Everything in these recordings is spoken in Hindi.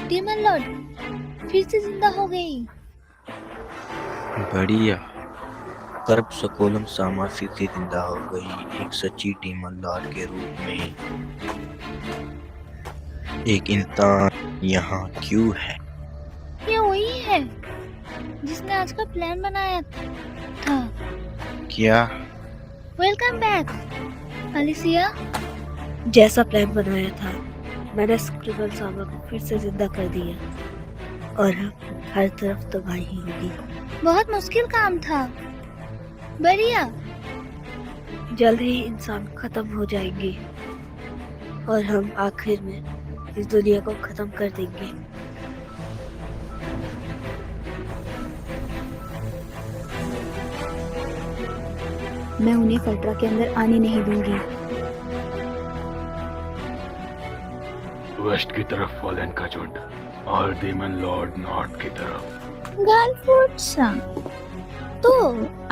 डीमन लॉर्ड फिर से जिंदा हो गई। बढ़िया। कर्ब सकोलम सामा फिर से जिंदा हो गई, एक सच्ची डीमन लॉर्ड के रूप में। एक इंसान यहाँ क्यों है? ये वही है जिसने आज का प्लान बनाया था। क्या? Welcome back Alicia. जैसा प्लान बनाया था मैंने स्क्रिबल सामा को फिर से जिंदा कर दिया और अब हर तरफ तबाही होगी। बहुत मुश्किल काम था। बढ़िया। जल्द ही इंसान खत्म हो जाएंगे और हम आखिर में इस दुनिया को खत्म कर देंगे। मैं उन्हें कल्ट्रा के अंदर आने नहीं दूंगी। वेस्ट की तरफ फॉलन का झुंड और डीमन लॉर्ड नॉर्थ की तरफ। गालफोर्ड सा, तो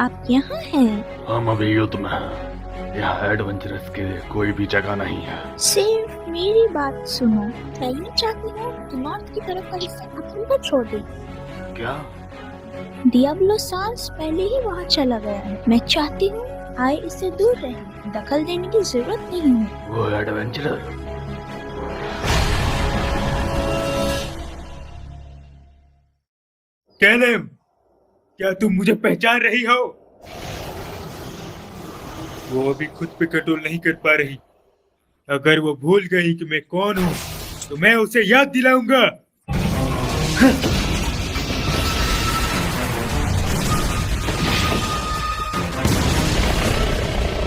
आप यहाँ हैं? हम अभी युद्ध में हैं। यहाँ एडवेंचरस के लिए कोई भी जगह नहीं है। सिर्फ मेरी बात सुनो। मैं ये चाहती हूँ कि नॉर्थ की तरफ का हिस्सा अकेले पर छोड़ दे। क्या? डियाब्लो सांस पहले ही वहाँ चला गया है। मैं चाहती हूँ आए इससे दूर रहे। दखल देने की जरूरत नहीं है। वो एडवेंचरर? कैलेब, क्या तुम मुझे पहचान रही हो? वो अभी खुद पे कंट्रोल नहीं कर पा रही। अगर वो भूल गई कि मैं कौन हूँ तो मैं उसे याद दिलाऊंगा।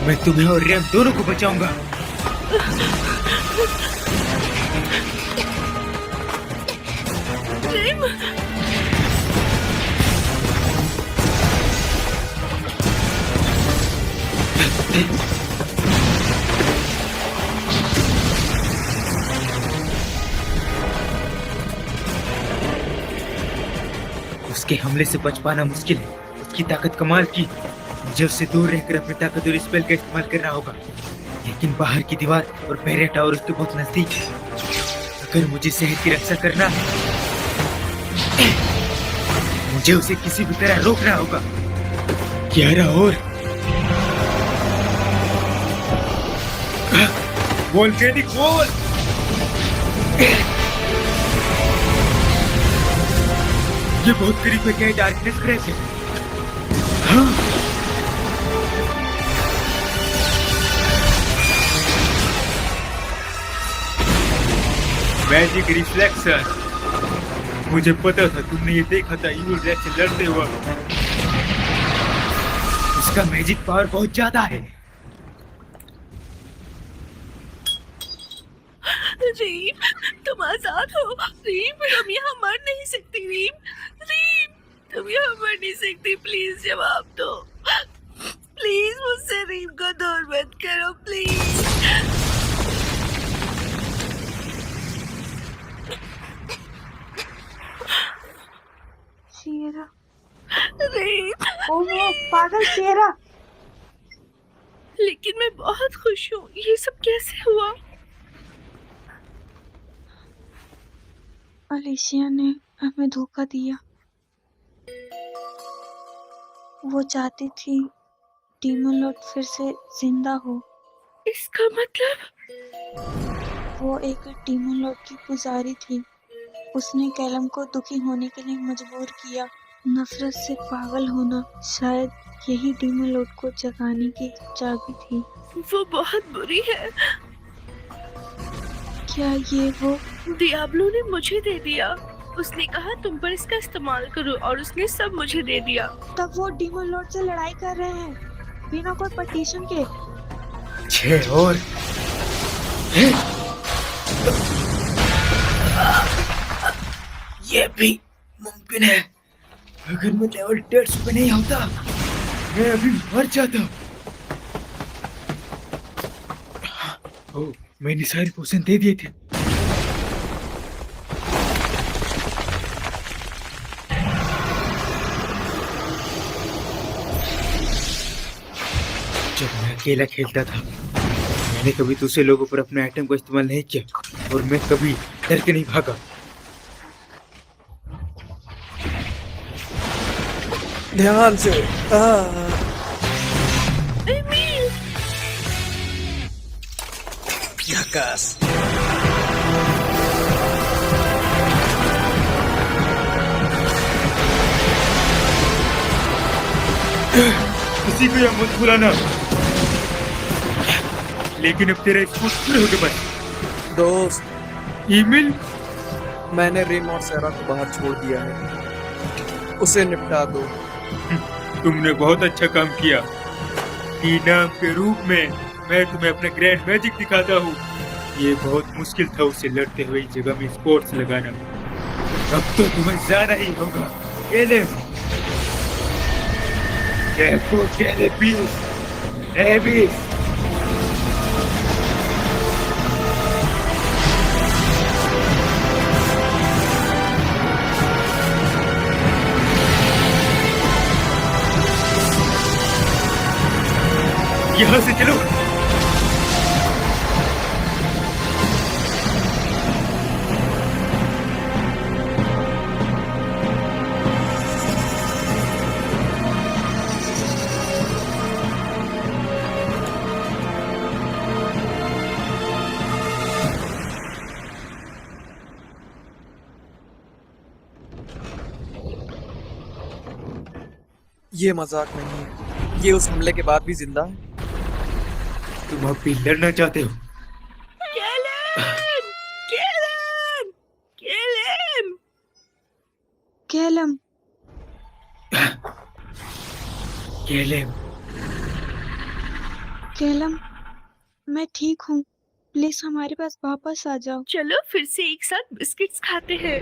मैं तुम्हें और रैम दोनों को बचाऊंगा। उसके हमले से बच पाना मुश्किल है। उसकी ताकत कमाल की। मुझे उससे दूर रहकर अपनी ताकत और स्पेल का इस्तेमाल करना होगा, लेकिन बाहर की दीवार और पहरे टावर उसके बहुत नजदीक है। अगर मुझे शहर की रक्षा करना है, मुझे उसे किसी भी तरह रोकना होगा। 11 और वोल्केनिक वॉल। ये बहुत करीब है। क्या डार्कनेस क्रैश है? हाँ। Magic reflection. मुझे पता था तुमने ये देखा था इविल रेड से लड़ते हुए। उसका मैजिक पावर बहुत ज्यादा है। रीम, तुम आजाद हो। रीम, तुम यहाँ मर नहीं सकती। रीम, तुम यहाँ मर नहीं सकती। प्लीज जवाब दो। प्लीज मुझसे रीम को दूर मत करो। प्लीज। शेरा। रीम, ओह पागल शेरा। लेकिन मैं बहुत खुश हूँ। ये सब कैसे हुआ? अलिसिया ने हमें धोखा दिया। वो चाहती थी डीमन लॉर्ड फिर से जिंदा हो। इसका मतलब? वो एक डीमन लॉर्ड की पुजारी थी। उसने कैलम को दुखी होने के लिए मजबूर किया। नफरत से पागल होना शायद यही डीमन लॉर्ड को जगाने की चाबी थी। वो बहुत बुरी है। क्या ये वो? डियाब्लो ने मुझे दे दिया। उसने कहा तुम पर इसका इस्तेमाल करो और उसने सब मुझे दे दिया। तब वो डीमन लॉर्ड से लड़ाई कर रहे हैं बिना कोई पटिशन के। 6 और ये भी मुमकिन है। अगर मैं लेवल 150 पे नहीं होता मैं अभी मर जाता। ओह, मैंने सारे पोशन दे दिए थे। जब मैं अकेला खेलता था मैंने कभी दूसरे लोगों पर अपने आइटम का इस्तेमाल नहीं किया और मैं कभी डर के नहीं भागा। ध्यान से। एमिल, झकास। किसी को यह मत बुलाना। लेकिन अब तेरा स्पोर्ट पूरे हो गए बस। दोस्त, ईमेल मैंने रिम और सेरा को बाहर छोड़ दिया है, उसे निपटा दो। तुमने बहुत अच्छा काम किया। इनाम के रूप में मैं तुम्हें अपना ग्रैंड मैजिक दिखाता हूँ। ये बहुत मुश्किल था उसे लड़ते हुए इस जगह में स्पोर्ट्स लगाना। अब तो तुम्हें जाना ही होगा। केलेब, एबिस। यहाँ से चलो। ये मजाक नहीं है, ये उस हमले के बाद भी जिंदा है। तुम अब भी लड़ना चाहते हो? Kellen, Kellen, Kellen. Callum, Caleb, Callum, मैं ठीक हूँ। प्लीज हमारे पास वापस आ जाओ। चलो फिर से एक साथ बिस्किट्स खाते हैं।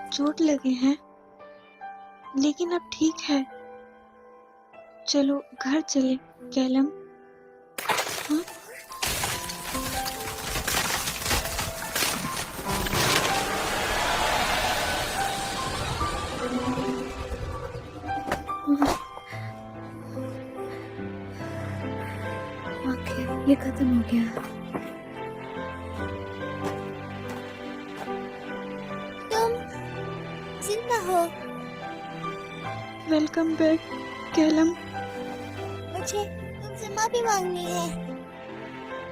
चोट लगे हैं, लेकिन अब ठीक है। चलो घर चले। कैलम, हाँ? आखिर ये खत्म हो गया। जिंदा हो। Welcome back Callum. मुझे तुमसे माफी मांगनी है।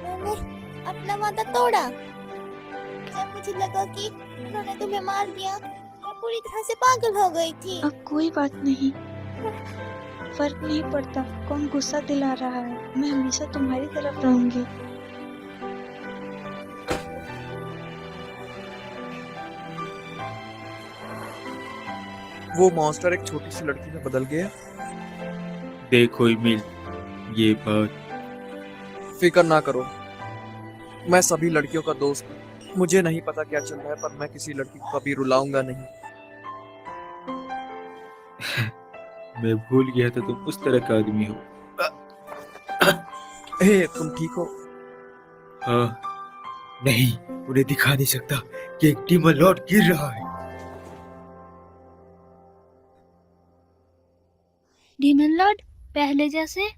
मैंने अपना वादा तोड़ा। जब मुझे लगा कि उन्होंने तुम्हें मार दिया, मैं पूरी तरह से पागल हो गई थी। अब कोई बात नहीं, फर्क नहीं पड़ता कौन गुस्सा दिला रहा है। मैं हमेशा तुम्हारी तरफ रहूंगी। वो मॉन्स्टर एक छोटी सी लड़की में बदल गया। देखो ईमेल, ये बात फिक्र ना करो, मैं सभी लड़कियों का दोस्त हूँ। मुझे नहीं पता क्या चल रहा है, पर मैं किसी लड़की को कभी रुलाऊंगा नहीं। मैं भूल गया था तुम उस तरह का आदमी हो। हे, तुम ठीक हो? हाँ, नहीं, उन्हें दिखा नहीं सकता कि एक डीमन लॉर्ड गिर रहा है। डीमन लॉर्ड पहले जैसे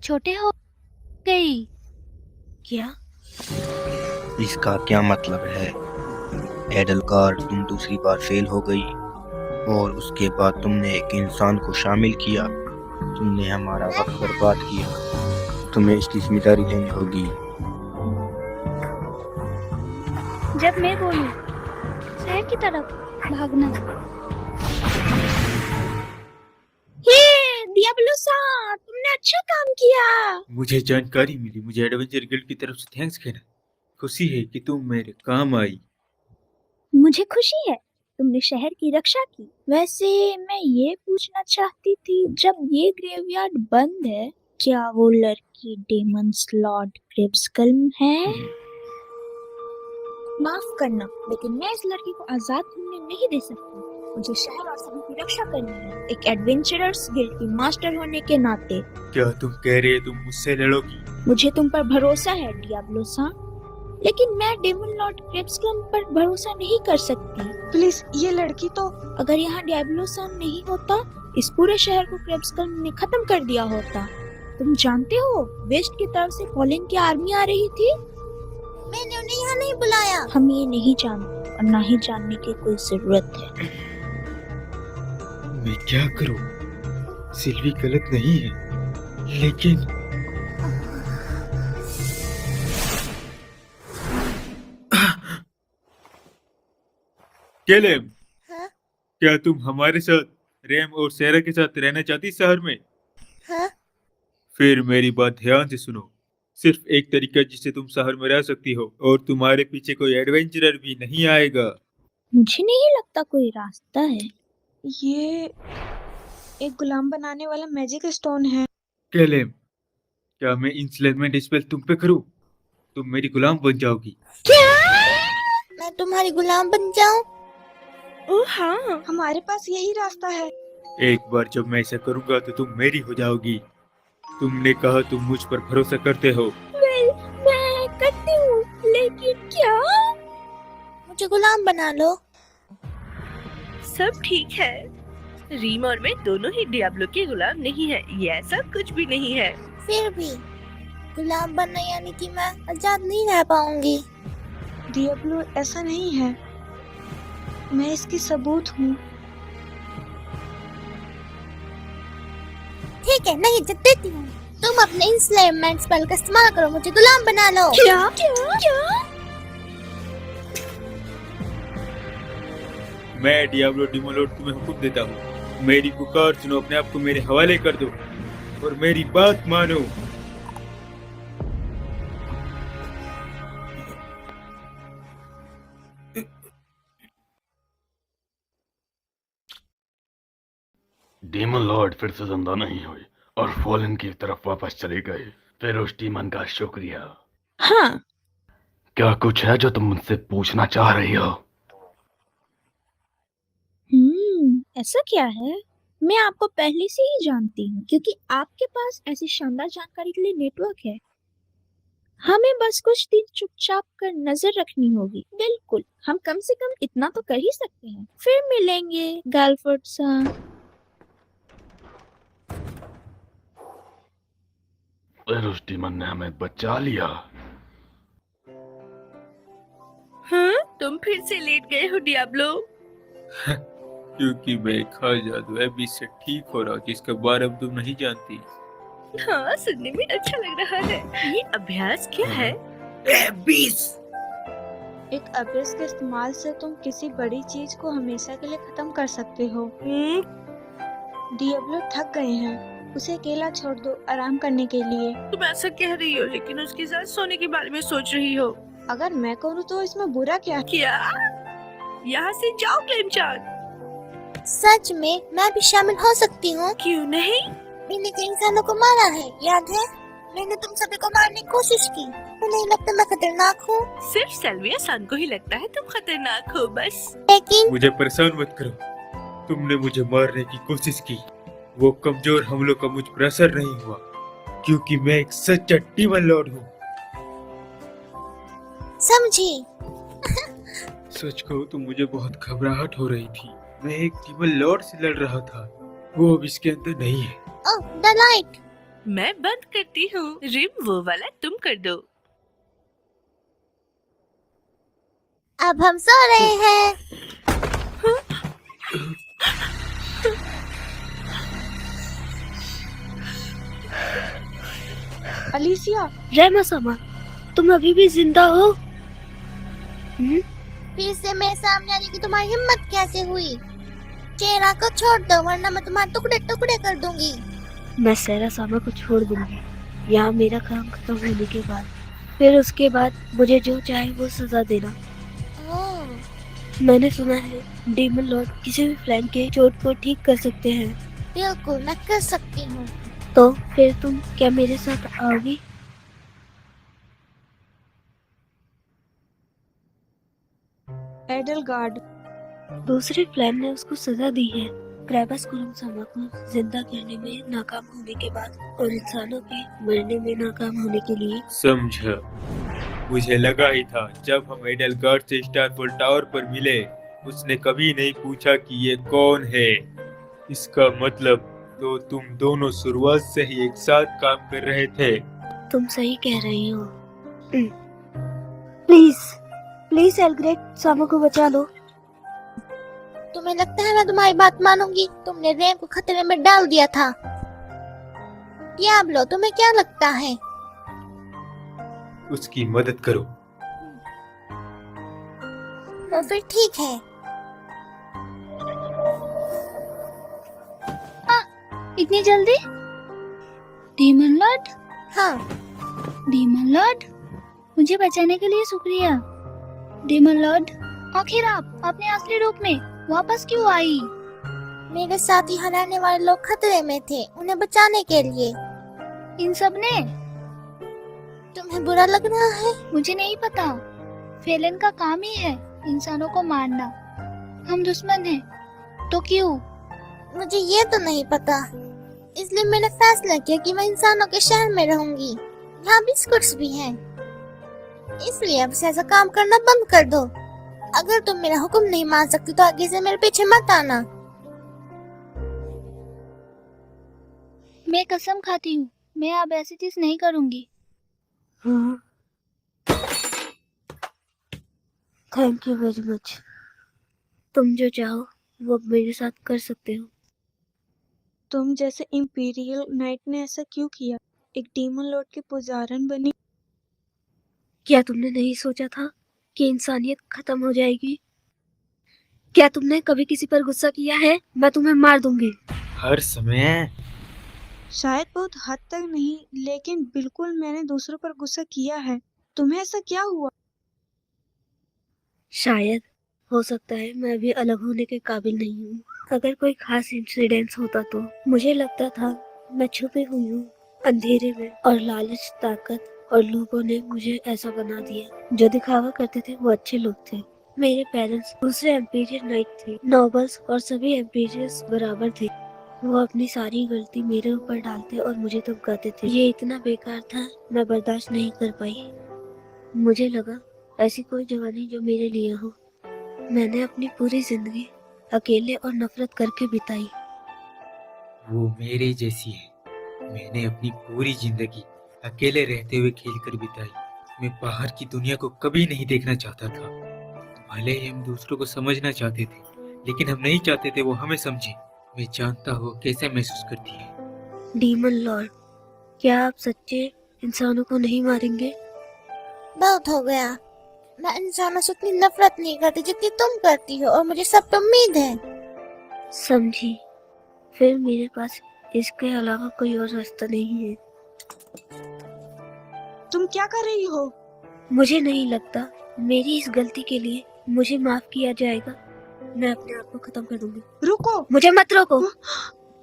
छोटे हो गई क्या? इसका क्या मतलब है? एडलकार, तुम दूसरी बार फेल हो गई और उसके बाद तुमने एक इंसान को शामिल किया। तुमने हमारा वक्त बर्बाद किया। तुम्हें इसकी जिम्मेदारी लेनी होगी। जब मैं बोलूं शहर की तरफ भागना। डियाब्लो सा, तुमने अच्छा काम किया। मुझे जानकारी मिली। मुझे एडवेंचर गिल्ड की तरफ से थैंक्स कहना। खुशी है कि तुम मेरे काम आई। मुझे खुशी है तुमने शहर की रक्षा की। वैसे मैं ये पूछना चाहती थी, जब ये ग्रेवयार्ड बंद है, क्या वो लड़की डेमन्स लॉर्ड क्रिब्सकल्म है? माफ करना, लेकिन मैं इस लड़की को आजाद घूमने नहीं दे सकती। मुझे शहर और सभी की रक्षा करनी है, एक एडवेंचरर्स गिल्ड की मास्टर होने के नाते। क्या तुम कह रहे तुम मुझसे लड़ोगी? मुझे तुम पर भरोसा है डियाब्लो सा, लेकिन मैं डेमन लॉर्ड क्रिब्सकल्म पर भरोसा नहीं कर सकती। प्लीज, ये लड़की तो। अगर यहाँ डियाब्लो सा नहीं होता, इस पूरे शहर को क्रिब्सकल्म ने खत्म कर दिया होता। तुम जानते हो वेस्ट की तरफ से फॉलिन की आर्मी आ रही थी। मैंने उन्हें यहाँ नहीं बुलाया। हम ये नहीं जानते और ना ही जानने की कोई जरूरत है। मैं क्या करूं? सिल्वी गलत नहीं है, लेकिन केलेब, हाँ? क्या तुम हमारे साथ रैम और सेरा के साथ रहना चाहती शहर में? हाँ? फिर मेरी बात ध्यान से सुनो। सिर्फ एक तरीका जिससे तुम शहर में रह सकती हो और तुम्हारे पीछे कोई एडवेंचरर भी नहीं आएगा। मुझे नहीं लगता कोई रास्ता है। ये एक गुलाम बनाने वाला मैजिक स्टोन है। केलेब, क्या मैं इंस्लेमेंट स्पेल तुम पे करूं? तुम मेरी गुलाम बन जाओगी। मैं तुम्हारी गुलाम बन जाऊं? ओह हाँ, हमारे पास यही रास्ता है। एक बार जब मैं ऐसा करूंगा तो तुम मेरी हो जाओगी। तुमने कहा तुम मुझ पर भरोसा करते हो। मैं करती हूँ, लेकिन क्या? मुझे गुलाम बना लो। सब ठीक है। रीम और मैं दोनों ही डियाब्लो के गुलाम नहीं है। ये ऐसा कुछ भी नहीं है। फिर भी गुलाम बनना यानी कि मैं आजाद नहीं रह पाऊंगी। डियाब्लो ऐसा नहीं है, मैं इसकी सबूत हूँ। ठीक है, नहीं इज्जत देती हूँ। तुम अपने इंस्लेमेंट स्पेल का इस्तेमाल करो, मुझे गुलाम बना लो। क्या क्या क्या? मैं डियाब्लो डिमोलोड तुम्हें हुक्म देता हूँ, मेरी पुकार सुनो, अपने आप को मेरे हवाले कर दो और मेरी बात मानो। डीमन लॉर्ड फिर से जिंदा नहीं हुई और फॉलन की तरफ वापस चले गए। फिर उस डीमन का शुक्रिया। हाँ, क्या कुछ है जो तुम मुझसे पूछना चाह रही हो? ऐसा क्या है? मैं आपको पहले से ही जानती हूँ, क्योंकि आपके पास ऐसी शानदार जानकारी के लिए नेटवर्क है। हमें बस कुछ दिन चुपचाप कर नजर रखनी होगी। बिल्कुल, हम कम से कम इतना तो कर ही सकते हैं। फिर मिलेंगे गालफोर्ड सा। फिर उस डीमन ने हमें बचा लिया। हाँ, तुम फिर से लेट गए हो डियाब्लो। क्योंकि मैं खा जादू एबिस से ठीक हो रहा हूँ, जिसके बारे में तुम नहीं जानती। हाँ, सुनने में अच्छा लग रहा है। ये अभ्यास क्या है? एक अभ्यास के इस्तेमाल से तुम किसी बड़ी चीज को हमेशा के लिए खत्म कर सकते हो। डियाब्लो थक गए हैं, उसे अकेला छोड़ दो आराम करने के लिए। तुम ऐसा कह रही हो, लेकिन उसके साथ सोने के बारे में सोच रही हो। अगर मैं करूँ तो इसमें बुरा क्या है? क्या? यहाँ से जाओ प्रेमचंद। सच में मैं भी शामिल हो सकती हूँ? क्यों नहीं? मैंने कई इंसानों को मारा है, याद है? मैंने तुम सभी को मारने की कोशिश की। तो नहीं लगता मैं खतरनाक हूँ? सिर्फ सेल्विया सन को ही लगता है तुम खतरनाक हो बस। लेकिन मुझे परेशान मत करो। तुमने मुझे मारने की कोशिश की, वो कमजोर हमलों का मुझ पर असर नहीं हुआ, क्योंकि मैं एक सच्चा डीमन लॉर्ड हूँ। समझी? सच कहूँ तो मुझे बहुत घबराहट हो रही थी। मैं एक डीमन लॉर्ड से लड़ रहा था, वो अब इसके अंदर नहीं है। ओह, द लाइट। मैं बंद करती हूँ। रिम वो वाला तुम कर दो। अब हम सो रहे हैं। अलीसिया, रेमा समा, तुम अभी भी जिंदा हो? फिर से मेरे सामने आने की तुम्हारी हिम्मत कैसे हुई? चेहरा को छोड़ दो, वरना मैं तुम्हारे टुकड़े टुकड़े कर दूंगी। मैं सेरा सामा को छोड़ दूंगी यहाँ मेरा काम खत्म होने के बाद। फिर उसके बाद मुझे जो चाहे वो सजा देना। ओह, मैंने सुना है डीमन लॉर्ड किसी भी फ्लैंक के चोट को ठीक कर सकते हैं। बिल्कुल मैं कर सकती हूँ। तो फिर तुम क्या मेरे साथ आओगी? एडलगार्ड। दूसरे फ्लैम ने उसको सजा दी है। क्रेबस कुरुमसामा को जिंदा करने में नाकाम होने के बाद और इंसानों के मरने में नाकाम होने के लिए। समझा, मुझे लगा ही था। जब हम एडलगार्ड से स्टारफॉल टावर पर मिले, उसने कभी नहीं पूछा कि ये कौन है। इसका मतलब तो तुम दोनों शुरुआत से ही एक साथ काम कर रहे थे। तुम सही कह रही हो। प्लीज प्लीज एलग्रेड, सामो को बचा लो। तुम्हें लगता है मैं तुम्हारी बात मानूंगी? तुमने रैम को खतरे में डाल दिया था। डियाब्लो, तुम्हें क्या लगता है? उसकी मदद करो। तो फिर ठीक है। इतनी जल्दी? डीमन लॉर्ड, हाँ, डीमन लॉर्ड, मुझे बचाने के लिए शुक्रिया। डीमन लॉर्ड, आखिर आप अपने असली रूप में वापस क्यों आई? मेरे साथी हराने वाले लोग खतरे में थे, उन्हें बचाने के लिए। इन सब ने? तुम्हें बुरा लग रहा है? मुझे नहीं पता। फेलन का काम ही है इंसानों को मारना। हम दुश्मन हैं, तो क्यों? मुझे ये तो नहीं पता, इसलिए मैंने फैसला किया कि मैं इंसानों के शहर में रहूंगी। यहाँ बिस्कुट्स भी हैं, इसलिए अब से ऐसा काम करना बंद कर दो। अगर तुम मेरा हुक्म नहीं मान सकती तो आगे से मेरे पीछे मत आना। मैं कसम खाती हूँ, मैं अब ऐसी चीज नहीं करूँगी। Thank you very much. तुम जो चाहो वो अब मेरे साथ कर सकते हो। तुम जैसे इंपीरियल नाइट ने ऐसा क्यों किया? एक डीमन लॉर्ड के पुजारन बनी। क्या तुमने नहीं सोचा था कि इंसानियत खत्म हो जाएगी? क्या तुमने कभी किसी पर गुस्सा किया है? मैं तुम्हें मार दूंगी। हर समय? शायद बहुत हद तक नहीं, लेकिन बिल्कुल मैंने दूसरों पर गुस्सा किया है। तुम्हें ऐसा क्या हुआ? शायद, हो सकता है मैं अभी अलग होने के काबिल नहीं हूँ। अगर कोई खास इंसिडेंस होता तो मुझे लगता था मैं छुपी हुई हूँ अंधेरे में, और लालच, ताकत और लोगों ने मुझे ऐसा बना दिया। जो दिखावा करते थे वो अच्छे लोग थे। मेरे पेरेंट्स दूसरे एम्पीरियर नाइट थे, नोबल्स और सभी एम्पीरियर्स बराबर थे। वो अपनी सारी गलती मेरे ऊपर डालते और मुझे धमकाते थे। ये इतना बेकार था, मैं बर्दाश्त नहीं कर पाई। मुझे लगा ऐसी कोई जवानी जो मेरे लिए हो। मैंने अपनी पूरी जिंदगी अकेले और नफरत करके बिताई। वो मेरे जैसी है। मैंने अपनी पूरी जिंदगी अकेले रहते हुए खेलकर बिताई। मैं बाहर की दुनिया को कभी नहीं देखना चाहता था। भले ही हम दूसरों को समझना चाहते थे, लेकिन हम नहीं चाहते थे वो हमें समझे। मैं जानता हूँ कैसे महसूस करती है। डीमन लॉर्ड, क्या आप सच्चे इंसानों को नहीं मारेंगे? बहुत हो गया। मैं इंसानों से उतनी नफरत नहीं करती जितनी तुम करती हो, और मुझे सब पे उम्मीद है। समझी। फिर मेरे पास इसके अलावा कोई और रास्ता नहीं है। तुम क्या कर रही हो? मुझे नहीं लगता मेरी इस गलती के लिए मुझे माफ किया जाएगा। मैं अपने आप को खत्म कर दूंगी। रुको। मुझे मत रोको।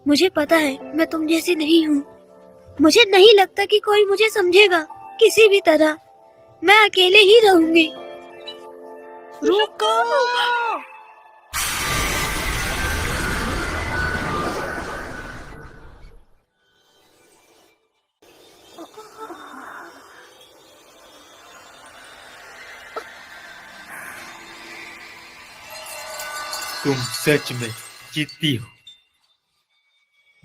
मुझे पता है मैं तुम जैसी नहीं हूँ। मुझे नहीं लगता कि कोई मुझे समझेगा किसी भी तरह। मैं अकेले ही रहूंगी। रुको। तुम सच में जीतती हो।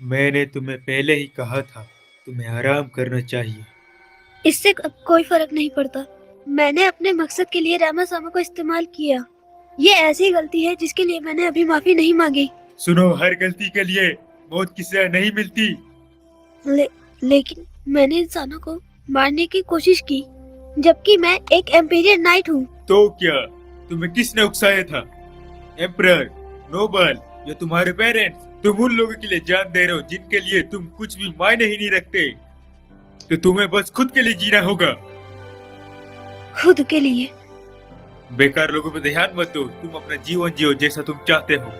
मैंने तुम्हें पहले ही कहा था, तुम्हें आराम करना चाहिए। इससे अब कोई फर्क नहीं पड़ता। मैंने अपने मकसद के लिए रामासामा को इस्तेमाल किया। ये ऐसी गलती है जिसके लिए मैंने अभी माफी नहीं मांगी। सुनो, हर गलती के लिए मौत की सजा नहीं मिलती। लेकिन मैंने इंसानों को मारने की कोशिश की, जबकि मैं एक एम्पीरियर नाइट हूँ। तो क्या तुम्हें किसने उकसाया था? एम्परर, नोबल या तुम्हारे पेरेंट्स? तुम उन लोगों के लिए जान दे रहे हो जिनके लिए तुम कुछ भी मायने ही नहीं रखते। तो तुम्हें बस खुद के लिए जीना होगा। खुद के लिए? बेकार लोगों पे ध्यान मत दो। तुम अपना जीवन जियो जैसा तुम चाहते हो।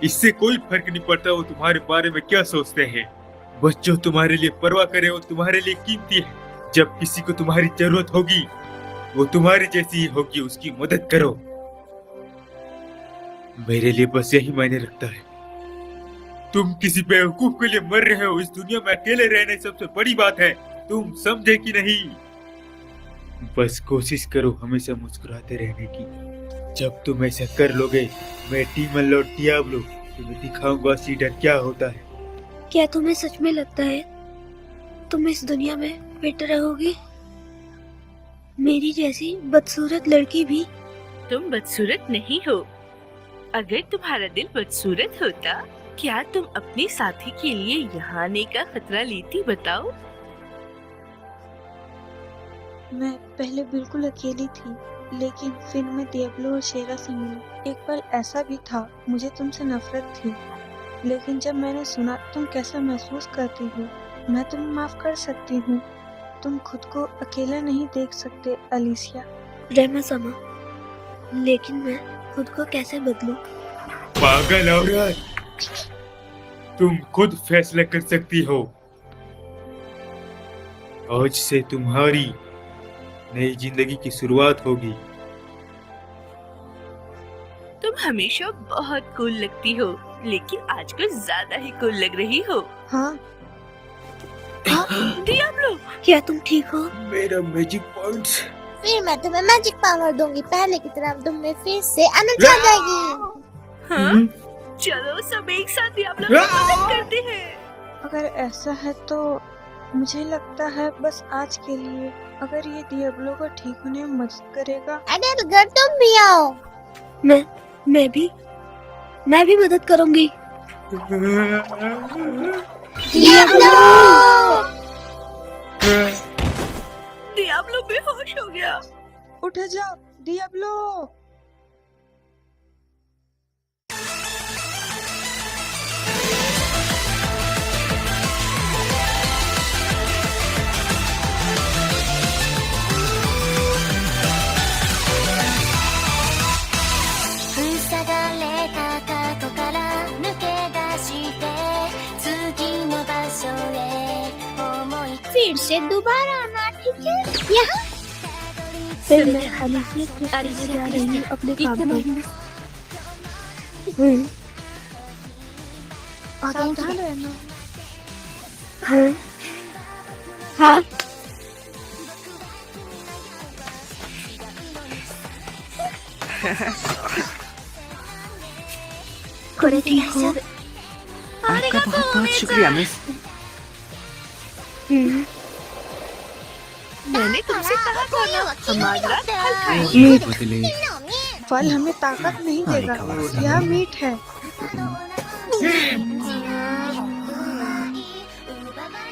इससे कोई फर्क नहीं पड़ता वो तुम्हारे बारे में क्या सोचते हैं। बस जो तुम्हारे लिए परवाह करे वो तुम्हारे लिए कीमती है। जब किसी को तुम्हारी जरूरत होगी वो तुम्हारी जैसी ही होगी, उसकी मदद करो। मेरे लिए बस यही मायने रखता है। तुम किसी बेवकूफ के लिए मर रहे हो। इस दुनिया में अकेले रहने सबसे बड़ी बात है। तुम समझे कि नहीं? बस कोशिश करो हमेशा मुस्कुराते रहने की। जब तुम ऐसा कर लोगे, मैं डीमन लॉर्ड डियाब्लो तुम्हें दिखाऊंगा असली डर क्या होता है। क्या तुम्हें सच में लगता है तुम इस दुनिया में फिट रहोगी? मेरी जैसी बदसूरत लड़की भी? तुम बदसूरत नहीं हो। अगर तुम्हारा दिल बदसूरत होता, क्या तुम अपने साथी के लिए यहाँ आने का खतरा लेती, बताओ? मैं पहले बिल्कुल अकेली थी, लेकिन फिर मैं दियाब्लो और शेरा से मिली। एक पल ऐसा भी था मुझे तुमसे नफरत थी, लेकिन जब मैंने सुना तुम कैसा महसूस करती हो, मैं तुम्हें माफ कर सकती हूँ। तुम खुद को अकेला नहीं देख सकते अलीसिया। रहमा समा, लेकिन मैं खुद को कैसे बदलूं? पागल औरत, तुम खुद फैसला कर सकती हो। आज से तुम्हारी नई जिंदगी की शुरुआत होगी। तुम हमेशा बहुत कूल लगती हो, लेकिन आज कुछ ज्यादा ही कूल लग रही हो। हाँ, दियाब्लो, क्या तुम ठीक हो? मेरा मैजिक पॉइंट्स। फिर मैं तुम्हें मैजिक पावर दूंगी, पहले की तरह तुम में फिर से एनर्जी आ जाएगी। हाँ? चलो सब एक साथ दियाब्लो की मदद करते हैं। अगर ऐसा है तो मुझे लगता है बस आज के लिए, अगर ये दियाब्लो को ठीक होने में मदद करेगा। एडलगर तुम भी आओ। मैं भी मदद करूंगी। दियाब्लो! दियाब्लो बेहोश हो गया। उठ जाओ दियाब्लो। फिर से दोबारा आना, ठीक है? यहाँ फिर मैं खालिसियत के साथ जा रही हूँ अपने काम पर। सावधान रहना। हाँ। तुम ठीक हो? आपका बहुत बहुत शुक्रिया मिस। मैंने तुमसे कहा था ना, हमारा फल खाएं। मीट फल हमें ताकत नहीं देगा, यह मीट है।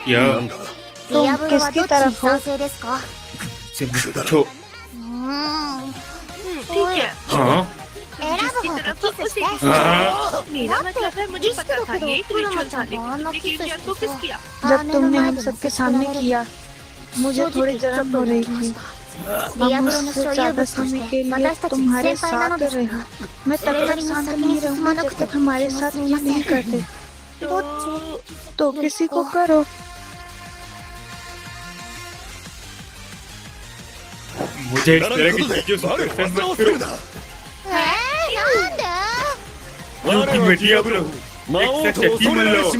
क्या तुम किसकी तरफ हो? से मुझे पूछो। ठीक है, हाँ जिसकी तरफ हो उसी की हाँ। मेरा मतलब है मुझे पता था ये एक रिचुअल था, लेकिन तुमने गिरजिया को किस किया? जब तुमने हम सबके सामने किया, मुझे थोड़ी जलन हो रही थी। हम उससे ज्यादा समय के लिए तुम्हारे साथ रहे। मैं तब तक शांत नहीं रहूंगी जब तक हमारे साथ ये नहीं करते। तो किसी को करो। मुझे इस तरह की चीजों से परेशान मत करो, क्योंकि मैं दियाब्लो हूँ, एक सच्चा डीमन लॉर्ड।